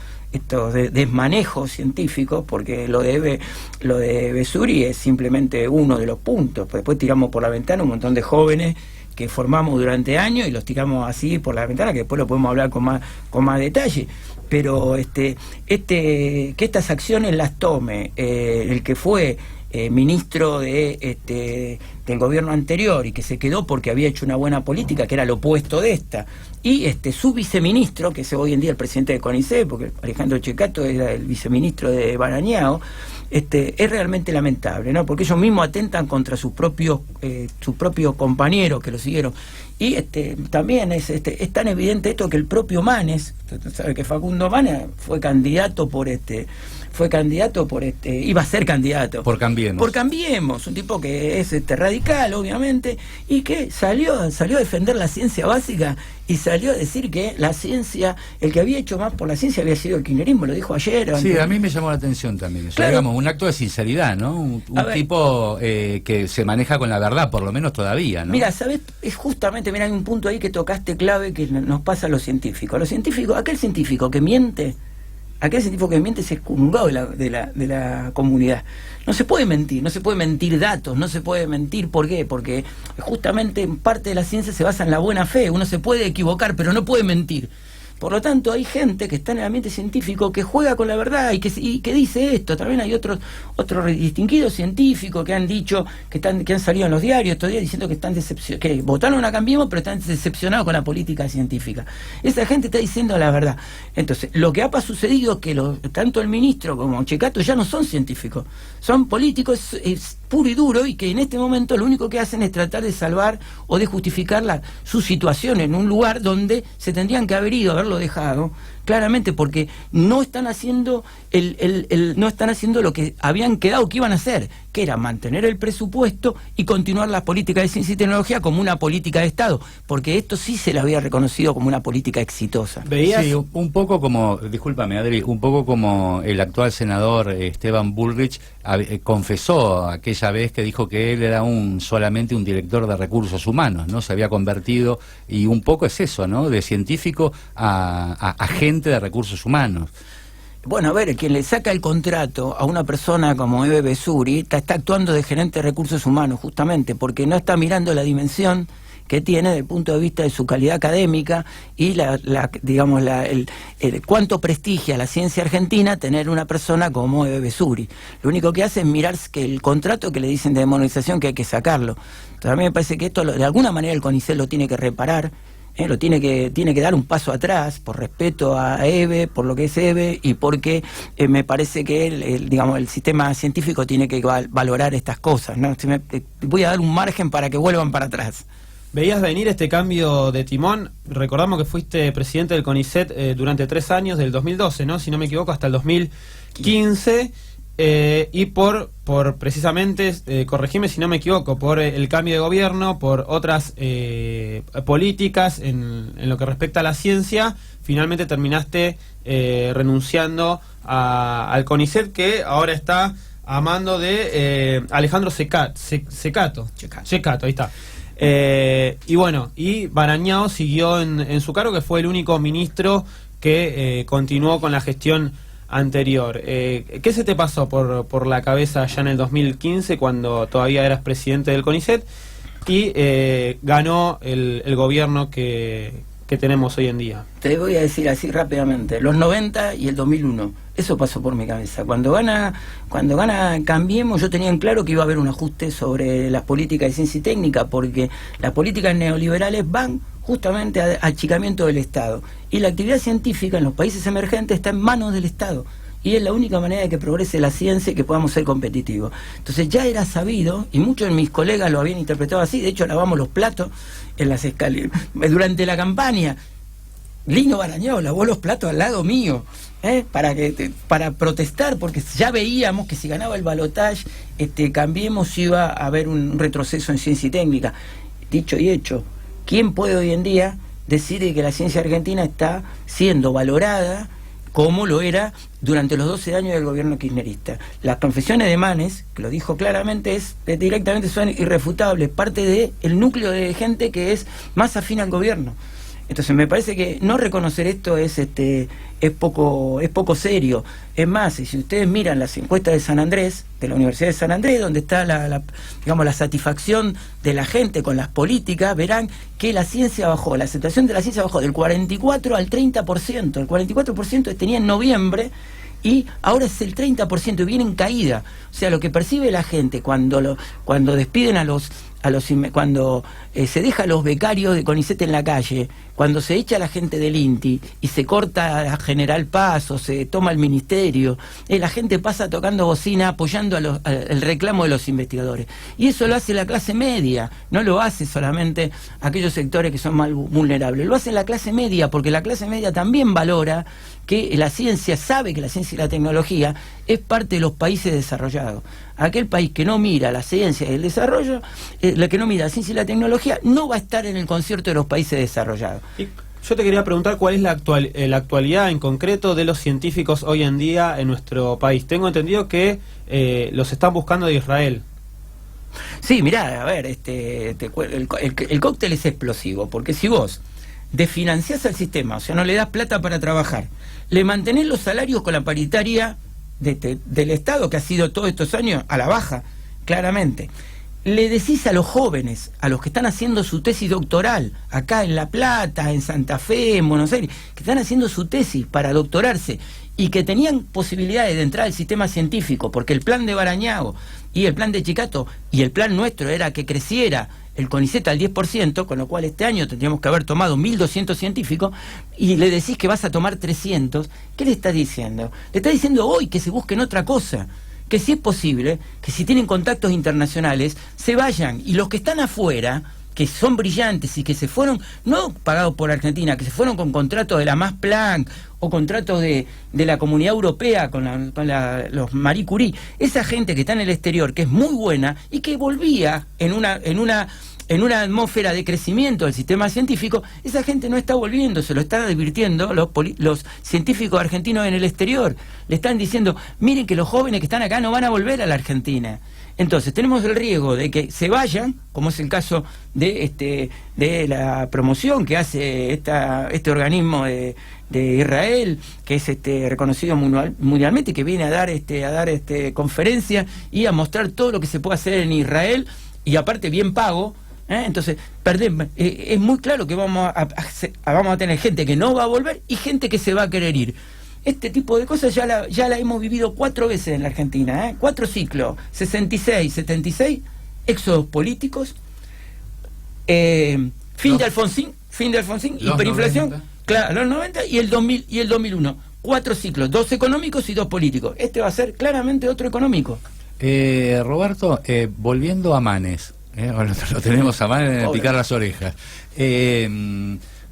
desmanejos científicos, porque lo de Vessuri es simplemente uno de los puntos, pues después tiramos por la ventana un montón de jóvenes que formamos durante años y los tiramos así por la ventana, que después lo podemos hablar con más detalle. Pero que estas acciones las tome el que fue ministro del gobierno anterior y que se quedó porque había hecho una buena política, que era lo opuesto de esta, y su viceministro, que es hoy en día el presidente de CONICET, porque Alejandro Checato era el viceministro de Barañao, es realmente lamentable, ¿no? Porque ellos mismos atentan contra sus propios compañeros que lo siguieron. Y también es tan evidente esto que el propio Manes, sabe que Facundo Manes fue candidato iba a ser candidato por Cambiemos, un tipo que es radical, obviamente, y que salió a defender la ciencia básica y salió a decir que la ciencia, el que había hecho más por la ciencia había sido el kirchnerismo, lo dijo ayer. Sí, a mí me llamó la atención también eso, claro. Digamos, un acto de sinceridad, ¿no? Un tipo que se maneja con la verdad, por lo menos todavía, ¿no? Mira, ¿sabes? Es justamente, mira, hay un punto ahí que tocaste clave que nos pasa a los científicos. Aquel científico que miente es excomulgado de la comunidad. No se puede mentir datos, no se puede mentir. ¿Por qué? Porque justamente en parte de la ciencia se basa en la buena fe. Uno se puede equivocar, pero no puede mentir. Por lo tanto, hay gente que está en el ambiente científico que juega con la verdad y que dice esto. También hay otros distinguidos científicos que han dicho, que han salido en los diarios estos días diciendo que están que votaron a Cambiemos, pero están decepcionados con la política científica. Esa gente está diciendo la verdad. Entonces, lo que ha sucedido es que tanto el ministro como Checato ya no son científicos, son políticos puro y duro, y que en este momento lo único que hacen es tratar de salvar o de justificar su situación en un lugar donde se tendrían que haber ido, haberlo dejado, claramente, porque no están haciendo no están haciendo lo que habían quedado que iban a hacer, que era mantener el presupuesto y continuar las políticas de ciencia y tecnología como una política de Estado, porque esto sí se le había reconocido como una política exitosa. ¿Veías? Sí, un poco como, discúlpame Adri, un poco como el actual senador Esteban Bullrich confesó aquella vez que dijo que él era solamente un director de recursos humanos, ¿no? Se había convertido, y un poco es eso, ¿no? De científico a agente de recursos humanos. Bueno, a ver, quien le saca el contrato a una persona como Eve Vessuri está actuando de gerente de recursos humanos, justamente porque no está mirando la dimensión que tiene desde el punto de vista de su calidad académica y cuánto prestigia la ciencia argentina tener una persona como Eve Vessuri. Lo único que hace es mirar que el contrato que le dicen de demonización, que hay que sacarlo. Entonces, a mí me parece que esto de alguna manera el CONICET lo tiene que reparar. Tiene que dar un paso atrás por respeto a Eve, por lo que es Eve, y porque me parece que el sistema científico tiene que valorar estas cosas, ¿no? Voy a dar un margen para que vuelvan para atrás. ¿Veías venir este cambio de timón? Recordamos que fuiste presidente del CONICET durante 3 años, del 2012, ¿no? Si no me equivoco, hasta el 2015. Y por precisamente, corregime si no me equivoco, por el cambio de gobierno, por otras políticas en lo que respecta a la ciencia, finalmente terminaste renunciando al CONICET, que ahora está a mando de Alejandro Checato, ahí está. Y bueno, y Barañao siguió en su cargo, que fue el único ministro que continuó con la gestión anterior. ¿Qué se te pasó por la cabeza ya en el 2015, cuando todavía eras presidente del CONICET, y ganó el gobierno que tenemos hoy en día? Te voy a decir así rápidamente, los 90 y el 2001, eso pasó por mi cabeza. Cuando gana Cambiemos, yo tenía en claro que iba a haber un ajuste sobre las políticas de ciencia y técnica, porque las políticas neoliberales van justamente a achicamiento del Estado, y la actividad científica en los países emergentes está en manos del Estado, y es la única manera de que progrese la ciencia y que podamos ser competitivos. Entonces ya era sabido, y muchos de mis colegas lo habían interpretado así, de hecho lavamos los platos en las escaleras durante la campaña. Lino Barañao lavó los platos al lado mío, para protestar, porque ya veíamos que si ganaba el balotaje, Cambiemos, iba a haber un retroceso en ciencia y técnica. Dicho y hecho, ¿quién puede hoy en día decir que la ciencia argentina está siendo valorada como lo era durante los 12 años del gobierno kirchnerista? Las confesiones de Manes, que lo dijo claramente, directamente son irrefutables, parte del núcleo de gente que es más afín al gobierno. Entonces me parece que no reconocer esto es poco serio. Es más, si ustedes miran las encuestas de San Andrés, de la Universidad de San Andrés, donde está la satisfacción de la gente con las políticas, verán que la ciencia bajó, la aceptación de la ciencia bajó del 44 al 30%. El 44% tenía en noviembre, y ahora es el 30%, y viene en caída. O sea, lo que percibe la gente cuando despiden cuando se deja a los becarios de CONICET en la calle, cuando se echa a la gente del INTI y se corta a General Paz o se toma el ministerio, la gente pasa tocando bocina apoyando el reclamo de los investigadores. Y eso lo hace la clase media, no lo hace solamente aquellos sectores que son más vulnerables, lo hace la clase media, porque la clase media también valora que la ciencia, sabe que la ciencia y la tecnología es parte de los países desarrollados. Aquel país que no mira la ciencia y el desarrollo, la que no mira la ciencia y la tecnología, no va a estar en el concierto de los países desarrollados. Y yo te quería preguntar cuál es la actualidad en concreto de los científicos hoy en día en nuestro país. Tengo entendido que los están buscando de Israel. Sí, mirá, a ver, el cóctel es explosivo, porque si vos desfinanciás al sistema, o sea, no le das plata para trabajar, le mantenés los salarios con la paritaria del Estado, que ha sido todos estos años a la baja, claramente, le decís a los jóvenes, a los que están haciendo su tesis doctoral, acá en La Plata, en Santa Fe, en Buenos Aires, que están haciendo su tesis para doctorarse, y que tenían posibilidades de entrar al sistema científico, porque el plan de Barañao y el plan de Chicato y el plan nuestro era que creciera el CONICET al 10%, con lo cual este año tendríamos que haber tomado 1.200 científicos, y le decís que vas a tomar 300, ¿qué le estás diciendo? Le estás diciendo hoy que se busquen otra cosa, que si es posible, que si tienen contactos internacionales, se vayan, y los que están afuera, que son brillantes y que se fueron, no pagados por Argentina, que se fueron con contratos de la Max Planck o contratos de la Comunidad Europea con los Marie Curie, esa gente que está en el exterior, que es muy buena y que volvía en una atmósfera de crecimiento del sistema científico, esa gente no está volviendo, se lo están advirtiendo los científicos argentinos en el exterior. Le están diciendo, miren que los jóvenes que están acá no van a volver a la Argentina. Entonces tenemos el riesgo de que se vayan, como es el caso de la promoción que hace este organismo de Israel, que es reconocido mundialmente, que viene a dar conferencias y a mostrar todo lo que se puede hacer en Israel, y aparte bien pago. Entonces, es muy claro que vamos a tener gente que no va a volver y gente que se va a querer ir. Este tipo de cosas ya la hemos vivido 4 veces en la Argentina, 4 ciclos, 66, 76, éxodos políticos, fin de Alfonsín, hiperinflación, 90. Claro, los 90 y el 2000 y el 2001. 4 ciclos, 2 económicos y 2 políticos. Este va a ser claramente otro económico. Roberto, volviendo a Manes, lo tenemos a Manes en picar las orejas.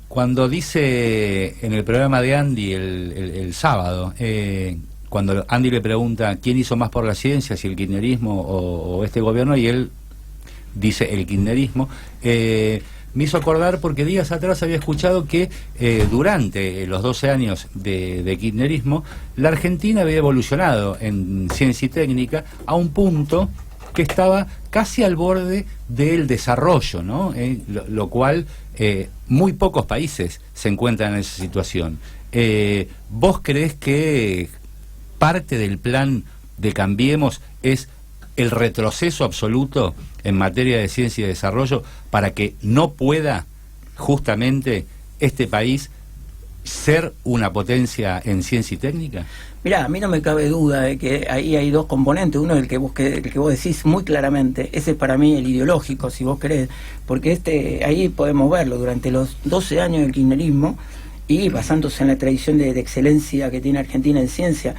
Cuando dice en el programa de Andy el sábado, cuando Andy le pregunta quién hizo más por la ciencia, si el kirchnerismo o este gobierno, y él dice el kirchnerismo, me hizo acordar porque días atrás había escuchado que durante los 12 años de kirchnerismo, la Argentina había evolucionado en ciencia y técnica a un punto que estaba casi al borde del desarrollo, ¿no? Lo cual muy pocos países se encuentran en esa situación. ¿Vos creés que parte del plan de Cambiemos es el retroceso absoluto en materia de ciencia y desarrollo para que no pueda justamente este país ser una potencia en ciencia y técnica? Mirá, a mí no me cabe duda de que ahí hay dos componentes. Uno es el que vos decís muy claramente. Ese es para mí el ideológico, si vos querés, porque ahí podemos verlo durante los 12 años del kirchnerismo, y basándose en la tradición de excelencia que tiene Argentina en ciencia.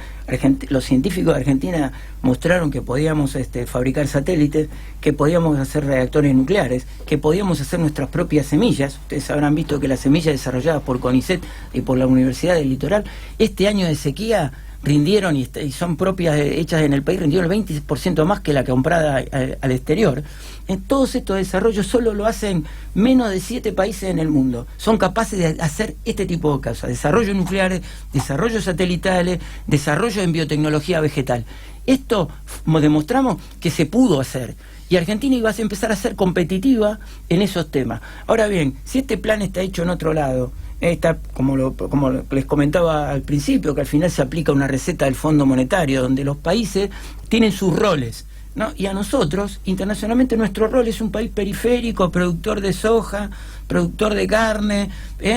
Los científicos de Argentina mostraron que podíamos fabricar satélites, que podíamos hacer reactores nucleares, que podíamos hacer nuestras propias semillas. Ustedes habrán visto que las semillas desarrolladas por CONICET y por la Universidad del Litoral, este año de sequía rindieron, y son propias, hechas en el país, rindieron el 20% más que la comprada al exterior. En todos estos desarrollos solo lo hacen menos de 7 países en el mundo. Son capaces de hacer este tipo de cosas: desarrollos nucleares, desarrollos satelitales, desarrollo en biotecnología vegetal. Esto demostramos que se pudo hacer, y Argentina iba a empezar a ser competitiva en esos temas. Ahora bien, si este plan está hecho en otro lado, está, como les comentaba al principio, que al final se aplica una receta del Fondo Monetario, donde los países tienen sus roles, ¿no? Y a nosotros, internacionalmente, nuestro rol es un país periférico, productor de soja, productor de carne,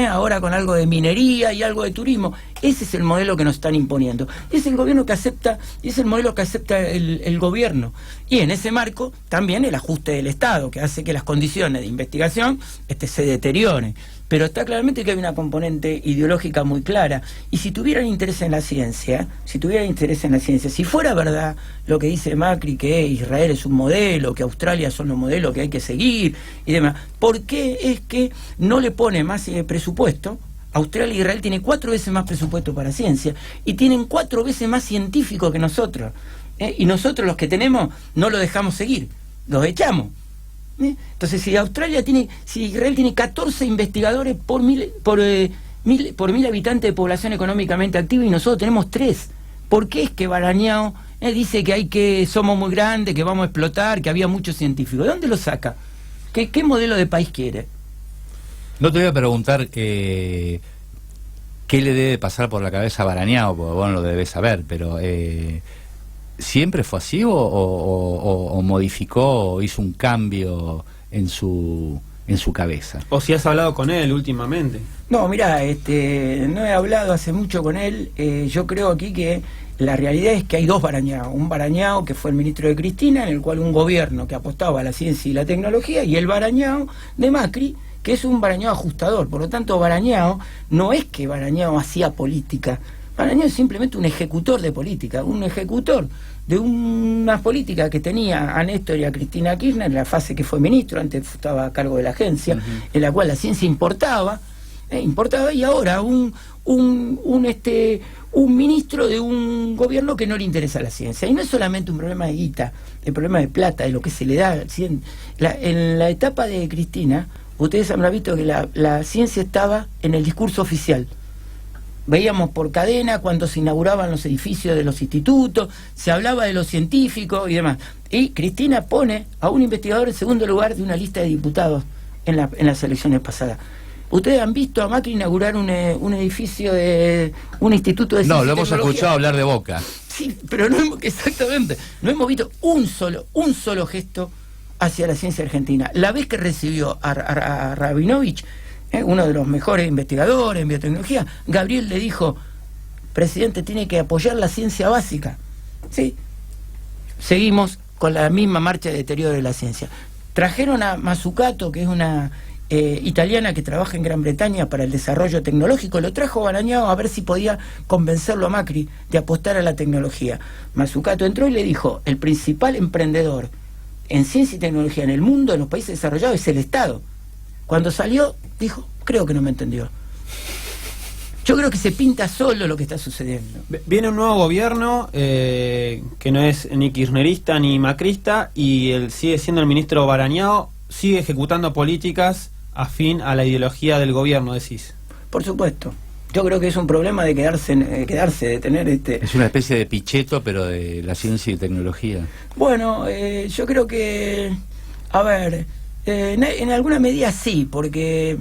ahora con algo de minería y algo de turismo. Ese es el modelo que nos están imponiendo. Es el gobierno que acepta, y es el modelo que acepta el gobierno. Y en ese marco también el ajuste del Estado, que hace que las condiciones de investigación se deterioren. Pero está claramente que hay una componente ideológica muy clara. Y si tuvieran interés en la ciencia, si fuera verdad lo que dice Macri, que Israel es un modelo, que Australia son los modelos que hay que seguir y demás, ¿por qué es que no le pone más presupuesto? Australia y Israel tienen 4 veces más presupuesto para ciencia y tienen 4 veces más científicos que nosotros. Y nosotros, los que tenemos, no lo dejamos seguir, los echamos. Entonces, si Israel tiene 14 investigadores por mil habitantes de población económicamente activa, y nosotros tenemos 3, ¿por qué es que Barañao dice que somos muy grandes, que vamos a explotar, que había muchos científicos? ¿De dónde lo saca? ¿Qué modelo de país quiere? No te voy a preguntar qué le debe pasar por la cabeza a Barañao, porque vos no lo debes saber, pero ¿siempre fue así o modificó o hizo un cambio en su cabeza? ¿O si has hablado con él últimamente? No, mirá, no he hablado hace mucho con él. Yo creo aquí que la realidad es que hay dos Barañao. Un Barañao que fue el ministro de Cristina, en el cual un gobierno que apostaba a la ciencia y la tecnología, y el Barañao de Macri, que es un Barañao ajustador. Por lo tanto, Barañao no es que Barañao hacía política. Barañao es simplemente un ejecutor de política, un ejecutor de una política que tenía a Néstor y a Cristina Kirchner en la fase que fue ministro. Antes estaba a cargo de la agencia, en la cual la ciencia importaba, y ahora un ministro de un gobierno que no le interesa la ciencia. Y no es solamente un problema de guita, el problema de plata, de lo que se le da. En la etapa de Cristina, ustedes habrán visto que la ciencia estaba en el discurso oficial. Veíamos por cadena cuando se inauguraban los edificios de los institutos, se hablaba de los científicos y demás. Y Cristina pone a un investigador en segundo lugar de una lista de diputados en las elecciones pasadas. ¿Ustedes han visto a Macri inaugurar un edificio de un instituto de ciencia? No, lo hemos escuchado hablar de Boca. Sí, pero no hemos visto un solo gesto hacia la ciencia argentina. La vez que recibió a Rabinovich, uno de los mejores investigadores en biotecnología, Gabriel le dijo: presidente, tiene que apoyar la ciencia básica. Sí, seguimos con la misma marcha de deterioro de la ciencia. Trajeron a Mazzucato, que es una italiana que trabaja en Gran Bretaña para el desarrollo tecnológico. Lo trajo Barañao a ver si podía convencerlo a Macri de apostar a la tecnología. Mazzucato entró y le dijo: el principal emprendedor en ciencia y tecnología en el mundo, en los países desarrollados, es el Estado. Cuando salió, dijo: creo que no me entendió. Yo creo que se pinta solo lo que está sucediendo. Viene un nuevo gobierno que no es ni kirchnerista ni macrista, y él sigue siendo el ministro Barañao, sigue ejecutando políticas afín a la ideología del gobierno, decís. Por supuesto. Yo creo que es un problema de quedarse, de tener Es una especie de Pichetto, pero de la ciencia y tecnología. Bueno, yo creo que, a ver, en alguna medida sí, porque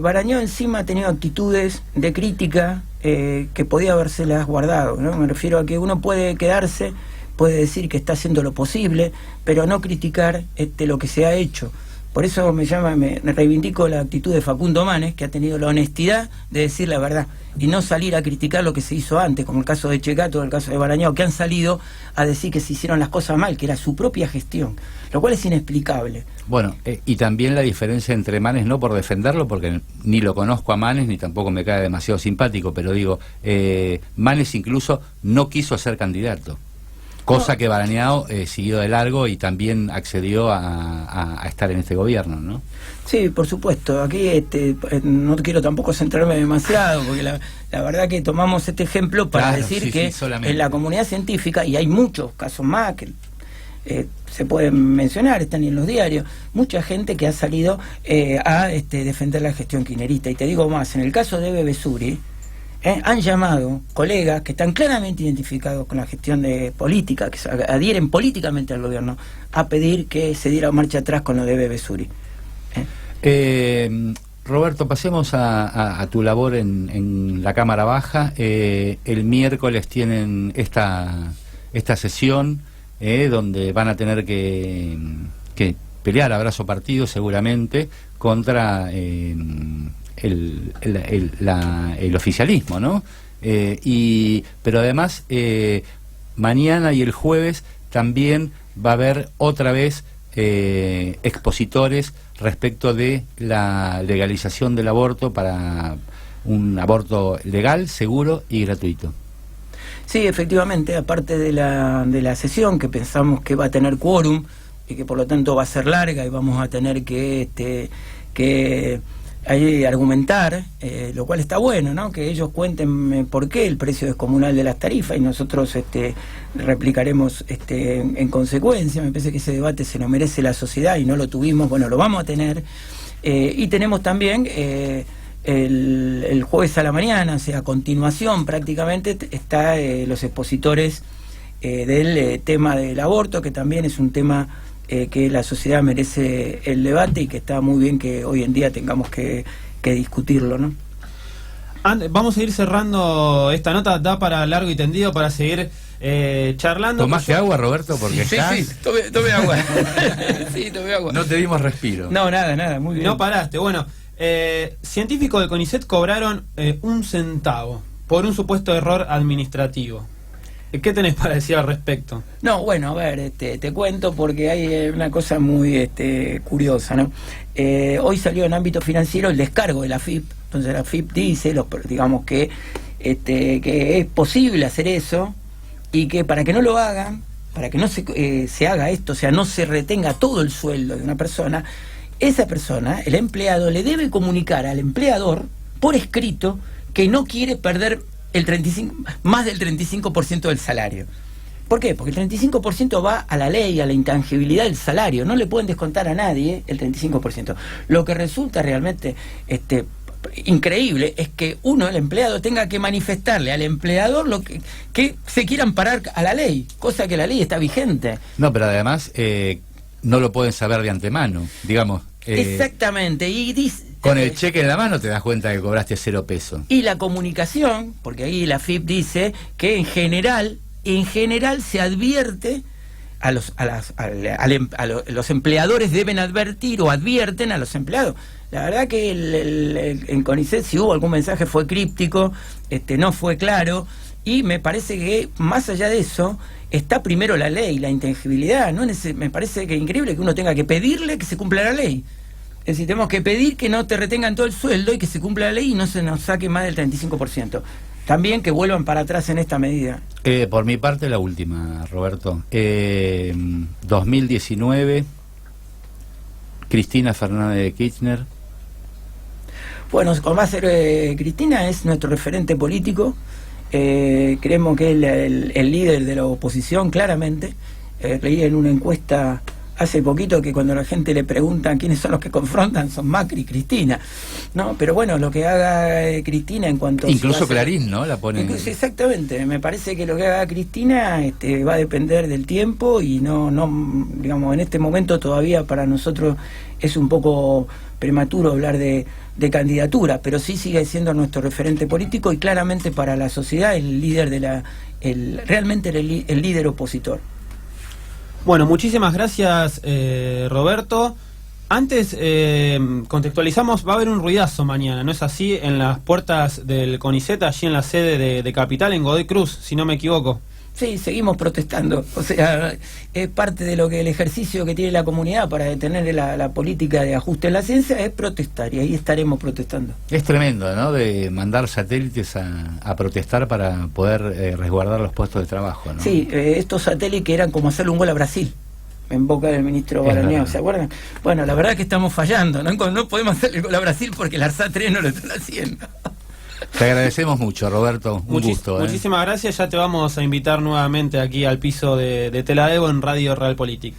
Barañao encima ha tenido actitudes de crítica que podía habérselas guardado, ¿no? Me refiero a que uno puede quedarse, puede decir que está haciendo lo posible, pero no criticar lo que se ha hecho. Por eso me reivindico la actitud de Facundo Manes, que ha tenido la honestidad de decir la verdad y no salir a criticar lo que se hizo antes, como el caso de Checato, el caso de Barañao, que han salido a decir que se hicieron las cosas mal, que era su propia gestión, lo cual es inexplicable. Bueno, y también la diferencia entre Manes, no por defenderlo, porque ni lo conozco a Manes, ni tampoco me cae demasiado simpático, pero digo, Manes incluso no quiso ser candidato. Cosa que Barañao siguió de largo y también accedió a estar en este gobierno, ¿no? Sí, por supuesto. Aquí no quiero tampoco centrarme demasiado, porque la verdad que tomamos este ejemplo para decir que en la comunidad científica, y hay muchos casos más que se pueden mencionar, están en los diarios, mucha gente que ha salido a defender la gestión kirchnerista. Y te digo más, en el caso de Bebe Besuri, han llamado colegas que están claramente identificados con la gestión de política, que se adhieren políticamente al gobierno, a pedir que se diera marcha atrás con lo de Bebe Besuri. Roberto, pasemos a tu labor en la Cámara Baja. El miércoles tienen esta sesión donde van a tener que pelear a brazo partido seguramente contra el oficialismo, ¿no? Pero además mañana y el jueves también va a haber otra vez expositores respecto de la legalización del aborto para un aborto legal, seguro y gratuito. Sí, efectivamente, aparte de la sesión que pensamos que va a tener quórum y que por lo tanto va a ser larga y vamos a tener que argumentar, lo cual está bueno, ¿no? Que ellos cuenten por qué el precio descomunal de las tarifas y nosotros replicaremos en consecuencia. Me parece que ese debate se lo merece la sociedad y no lo tuvimos, bueno, lo vamos a tener. Y tenemos también el jueves a la mañana, o sea, a continuación prácticamente está los expositores del tema del aborto, que también es un tema que la sociedad merece el debate y que está muy bien que hoy en día tengamos que discutirlo, ¿no? Vamos a ir cerrando esta nota, da para largo y tendido para seguir charlando. ¿Tomaste agua, Roberto? Porque sí, tomé agua. Sí, tomé agua. No te dimos respiro. No, nada, muy bien. No paraste. Bueno, científicos de CONICET cobraron 1 centavo por un supuesto error administrativo. ¿Qué tenés para decir al respecto? No, bueno, a ver, te cuento porque hay una cosa muy curiosa, ¿no? Hoy salió en ámbito financiero el descargo de la AFIP. Entonces la AFIP dice, digamos que es posible hacer eso y que para que no lo hagan, para que no se haga esto, o sea, no se retenga todo el sueldo de una persona, esa persona, el empleado, le debe comunicar al empleador por escrito que no quiere perder más del 35% del salario. ¿Por qué? Porque el 35% va a la ley, a la intangibilidad del salario. No le pueden descontar a nadie el 35%. Lo que resulta realmente increíble es que el empleado, tenga que manifestarle al empleador lo que se quieran parar a la ley, cosa que la ley está vigente. No, pero además no lo pueden saber de antemano, digamos. Exactamente, y dice... Con el cheque en la mano te das cuenta que cobraste 0 pesos. Y la comunicación, porque ahí la FIP dice que en general se advierte los empleadores deben advertir o advierten a los empleados. La verdad que en CONICET, si hubo algún mensaje, fue críptico, no fue claro, y me parece que más allá de eso está primero la ley, la intangibilidad, ¿no? Me parece que es increíble que uno tenga que pedirle que se cumpla la ley. Es decir, tenemos que pedir que no te retengan todo el sueldo y que se cumpla la ley y no se nos saque más del 35%. También que vuelvan para atrás en esta medida. Por mi parte, la última, Roberto. 2019, Cristina Fernández de Kirchner. Bueno, como va a ser Cristina, es nuestro referente político. Creemos que es el líder de la oposición, claramente. Leí en una encuesta hace poquito que cuando la gente le pregunta quiénes son los que confrontan, son Macri y Cristina, ¿no? Pero bueno, lo que haga Cristina en cuanto... Incluso Clarín, ¿no? La pone... Exactamente, me parece que lo que haga Cristina va a depender del tiempo y no, digamos, en este momento todavía para nosotros es un poco prematuro hablar de candidatura, pero sí sigue siendo nuestro referente político y claramente para la sociedad el líder realmente el líder opositor. Bueno, muchísimas gracias, Roberto. Antes, contextualizamos, va a haber un ruidazo mañana, ¿no es así? En las puertas del CONICET, allí en la sede de Capital, en Godoy Cruz, si no me equivoco. Sí, seguimos protestando. O sea, es parte de lo que el ejercicio que tiene la comunidad para detener la política de ajuste en la ciencia es protestar, y ahí estaremos protestando. Es tremendo, ¿no? De mandar satélites a protestar para poder resguardar los puestos de trabajo, ¿no? Sí, estos satélites que eran como hacerle un gol a Brasil, en boca del ministro Barañao, ¿se acuerdan? Bueno, la verdad es que estamos fallando, ¿no? No podemos hacerle el gol a Brasil porque el ARSAT-3 no lo están haciendo. Te agradecemos mucho, Roberto. Un gusto. Muchísimas gracias. Ya te vamos a invitar nuevamente aquí al piso de Tela Evo en Radio Realpolitik.